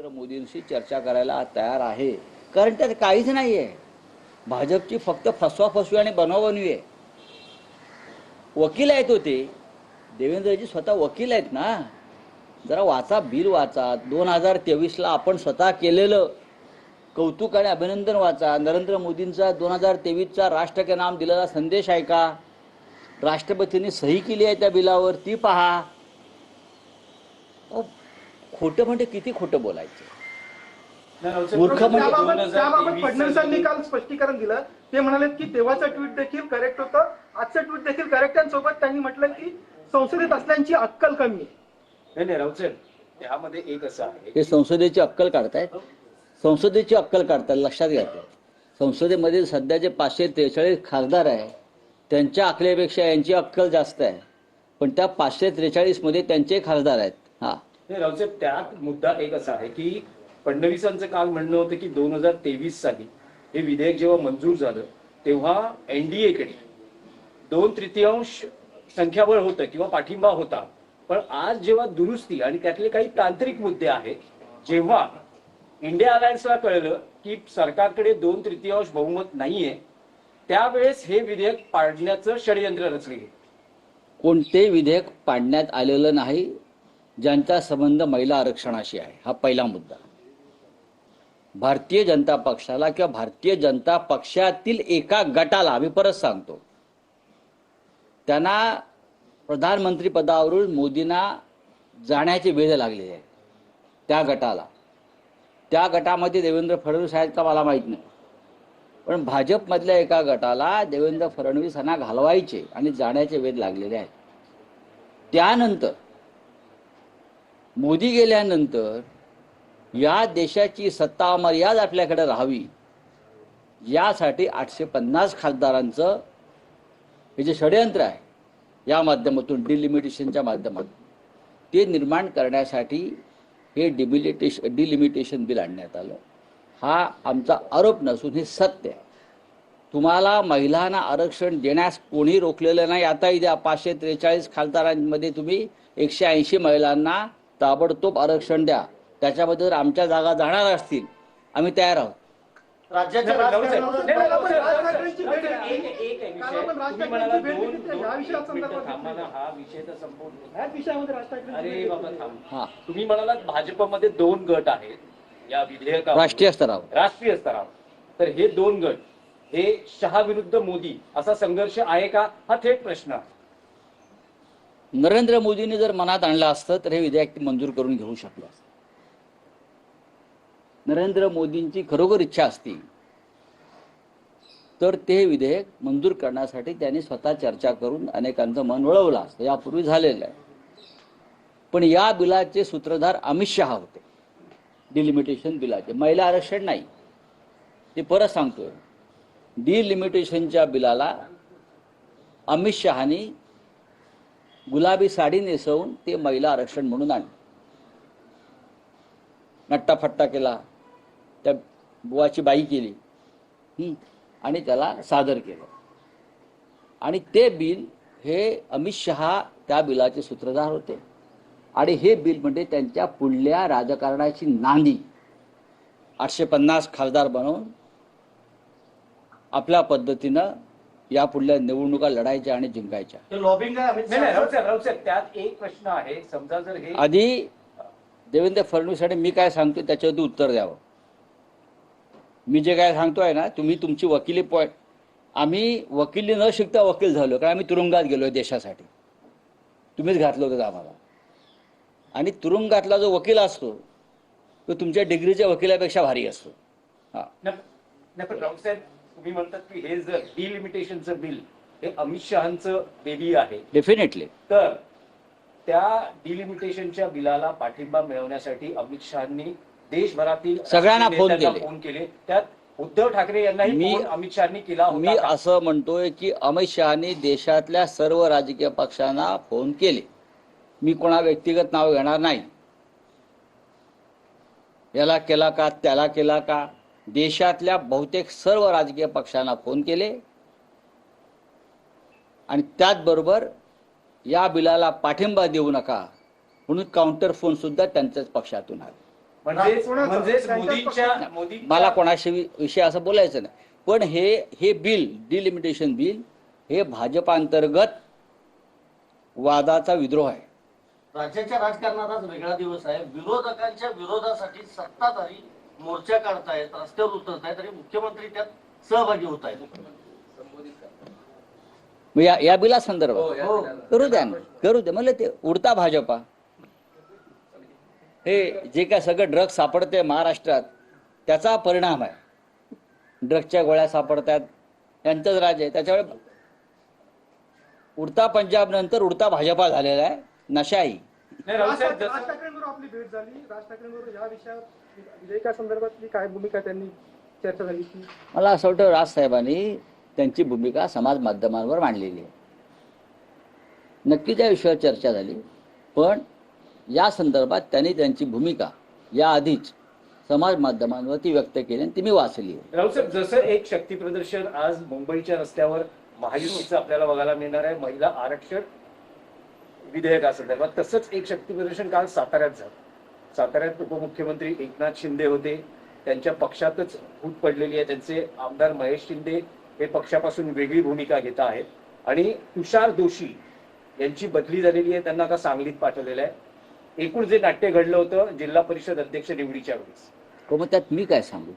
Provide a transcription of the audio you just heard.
नरेंद्र मोदींशी चर्चा करायला तयार आहे, कारण त्यात काहीच नाही आहे. भाजपची फक्त फसवाफसवी आणि बनवाबनवी आहे. वकील आहेत होते, देवेंद्रजी स्वतः वकील आहेत ना. जरा वाचा, बिल वाचा. 2023ला आपण स्वतः केलेलं कौतुक आणि अभिनंदन वाचा. नरेंद्र मोदींचा 2023चा राष्ट्र के नाम दिलेला संदेश आहे का? राष्ट्रपतींनी सही केली आहे त्या बिलावर, ती पहा. खोटं म्हणजे किती खोटं बोलायचं. त्याबाबत फडणवीसांनी काल स्पष्टीकरण दिलं. ते म्हणाले की तेव्हाचं ट्विट देखील करेक्ट होतं, आजचं ट्विट देखील करेक्ट आहे. सोबत त्यांनी म्हटलं की संसदेत असल्याची अक्कल कमी आहे. नाही राऊत, त्यामध्ये एक असं आहे, हे संसदेची अक्कल काढतायत. संसदेची अक्कल काढतात, लक्षात घ्या. संसदेमध्ये सध्याचे 543 खासदार आहे, त्यांच्या अकलेपेक्षा यांची अक्कल जास्त आहे. पण त्या 543 मध्ये त्यांचे खासदार आहेत. हा राऊत, त्यात मुद्दा एक असा आहे की फडणवीसांचं काल म्हणणं होतं की 2023 साली हे विधेयक जेव्हा मंजूर झालं तेव्हा एनडीएकडे 2/3 संख्याबळ होतं किंवा पाठिंबा होता. पण आज जेव्हा दुरुस्ती आणि त्यातले काही तांत्रिक मुद्दे आहेत, जेव्हा इंडिया अलायन्सला कळलं की सरकारकडे 2/3 बहुमत नाहीये, त्यावेळेस हे विधेयक पाडण्याचं षडयंत्र रचले. कोणते विधेयक पाडण्यात आलेलं नाही ज्यांचा संबंध महिला आरक्षणाशी आहे. हा पहिला मुद्दा. भारतीय जनता पक्षाला किंवा भारतीय जनता पक्षातील एका गटाला, मी परत सांगतो, त्यांना प्रधानमंत्री पदावरून मोदींना जाण्याचे वेध लागले आहे. त्या गटाला, त्या गटामध्ये देवेंद्र फडणवीस आहेत का मला माहीत नाही, पण भाजपमधल्या एका गटाला देवेंद्र फडणवीस यांना घालवायचे आणि जाण्याचे वेध लागलेले आहेत. त्यानंतर मोदी गेल्यानंतर या देशाची सत्ता अमर्याद आपल्याकडे राहावी यासाठी 850 खासदारांचं हे जे षडयंत्र आहे, या माध्यमातून डिलिमिटेशनच्या माध्यमातून ते निर्माण करण्यासाठी हे डिलिमिटेशन बिल आणण्यात आलं. हा आमचा आरोप नसून हे सत्य आहे. तुम्हाला महिलांना आरक्षण देण्यास कोणी रोखलेलं नाही. आताही द्या. 543 खासदारांमध्ये तुम्ही 180 महिलांना ताबडतोब आरक्षण द्या. त्याच्यामध्ये जर आमच्या जागा जाणार असतील, आम्ही तयार आहोत. राज्याच्या तुम्ही म्हणालात भाजपमध्ये 2 गट आहेत या विधेयकावर, राष्ट्रीय स्तरावर. तर हे 2 गट हे शहा विरुद्ध मोदी असा संघर्ष आहे का, हा थेट प्रश्न आहे. नरेंद्र मोदींनी जर मनात आणलं असतं तर हे विधेयक मंजूर करून घेऊ शकलं असतं. नरेंद्र मोदींची खरोखर इच्छा असती तर ते विधेयक मंजूर करण्यासाठी त्यांनी स्वतः चर्चा करून अनेकांचं मन वळवलं असतं. यापूर्वी झालेलं आहे. पण या बिलाचे सूत्रधार अमित शहा होते, डिलिमिटेशन बिलाचे. महिला आरक्षण नाही. ते परत सांगतोय, डिलिमिटेशनच्या बिलाला अमित शहानी गुलाबी साडी नेसवून ते महिला आरक्षण म्हणून आणलं. नट्टाफट्टा केला, त्या बुवाची बाई केली आणि त्याला सादर केलं. आणि ते बिल हे अमित शहा त्या बिलाचे सूत्रधार होते. आणि हे बिल म्हणजे त्यांच्या पुढल्या राजकारणाची नांदी. 850 खासदार बनवून आपल्या पद्धतीनं या पुढल्या निवडणुका लढायच्या आणि जिंकायच्या. त्यात एक प्रश्न आहे, समजा जर हे आधी देवेंद्र फडणवीस आणि मी काय सांगतो त्याच्यावरती उत्तर द्यावं. मी जे काय सांगतोय ना, तुम्ही तुमची वकिली पॉईंट, आम्ही वकिली न शिकता वकील झालो, कारण आम्ही तुरुंगात गेलोय देशासाठी. तुम्हीच घातलं होतं आम्हाला. आणि तुरुंगातला जो वकील असतो तो तुमच्या डिग्रीच्या वकिलापेक्षा भारी असतो. हा, तुम्ही म्हणतात की हे जर डिलिमिटेशनचं बिल हे अमित शहांचं बेबी आहे, डेफिनेटली, तर त्या डिलिमिटेशनच्या बिलाला पाठिंबा मिळवण्यासाठी अमित शहांनी देशभरातील सगळ्यांना फोन केले. त्यात उद्धव ठाकरे यांनाही अमित शहांनी केला होता. मी असं म्हणतोय की अमित शहानी देशातल्या सर्व राजकीय पक्षांना फोन केले. मी कोणा व्यक्तिगत नाव घेणार नाही. याला केला का, त्याला केला का, देशातल्या बहुतेक सर्व राजकीय पक्षांना फोन केले. आणि त्याचबरोबर या बिलाला पाठिंबा देऊ नका म्हणून काउंटर फोन सुद्धा त्यांच्याच पक्षातून आले. म्हणजेच कोणाचा? म्हणजेच त्यांच्याच मोदी मला कोणाशी विषय असं बोलायचं नाही, पण हे बिल डिलिमिटेशन बिल हे भाजपांतर्गत वादाचा विद्रोह आहे. राज्याच्या राजकारणात आज वेगळा दिवस आहे. विरोधकांच्या विरोधासाठी सत्ताधारी मोर्चा काढतायत, रस्त्यावर उतरतायत आणि मुख्यमंत्री त्यात सहभागी होत आहेत. मग या बिला संदर्भात हो. करू द्या ना, करू द्या. मला ते उडता भाजपा, हे जे काय सगळं ड्रग्ज सापडते महाराष्ट्रात त्याचा परिणाम आहे. ड्रग्जच्या गोळ्या सापडतात, यांचंच राज आहे. त्याच्यामुळे उडता पंजाब नंतर उडता भाजपा झालेला आहे. नशाही. नाही, राज रावसाहेब, जसं ठाकरेंबरोबर आपली भेट झाली. राज ठाकरेंबरोबर या विषयावर विधेयका संदर्भातली काय भूमिका त्यांनी चर्चा झाली की मला असं वाटतं राजसाहेबांनी त्यांची भूमिका समाज माध्यमांवर मांडलेली आहे. नक्की त्या विषयावर चर्चा झाली, पण या संदर्भात त्यांनी त्यांची भूमिका याआधीच समाज माध्यमांवरती व्यक्त केली आणि ती मी वाचली आहे. रावसाहेब, जसं एक शक्ती प्रदर्शन आज मुंबईच्या रस्त्यावर महायुतीचं आपल्याला बघायला मिळणार आहे महिला आरक्षण विधेयकासंदर्भात, तसंच एक शक्ती प्रदर्शन काल साताऱ्यात झालं. साताऱ्यात उपमुख्यमंत्री एकनाथ शिंदे होते, त्यांच्या पक्षातच फूट पडलेली आहे. त्यांचे आमदार महेश शिंदे हे पक्षापासून वेगळी भूमिका घेत आहेत आणि तुषार दोशी यांची बदली झालेली आहे, त्यांना आता सांगलीत पाठवलेलं आहे. एकूण जे नाट्य घडलं होतं जिल्हा परिषद अध्यक्ष निवडीच्या वेळेस, मग त्यात मी काय सांगू.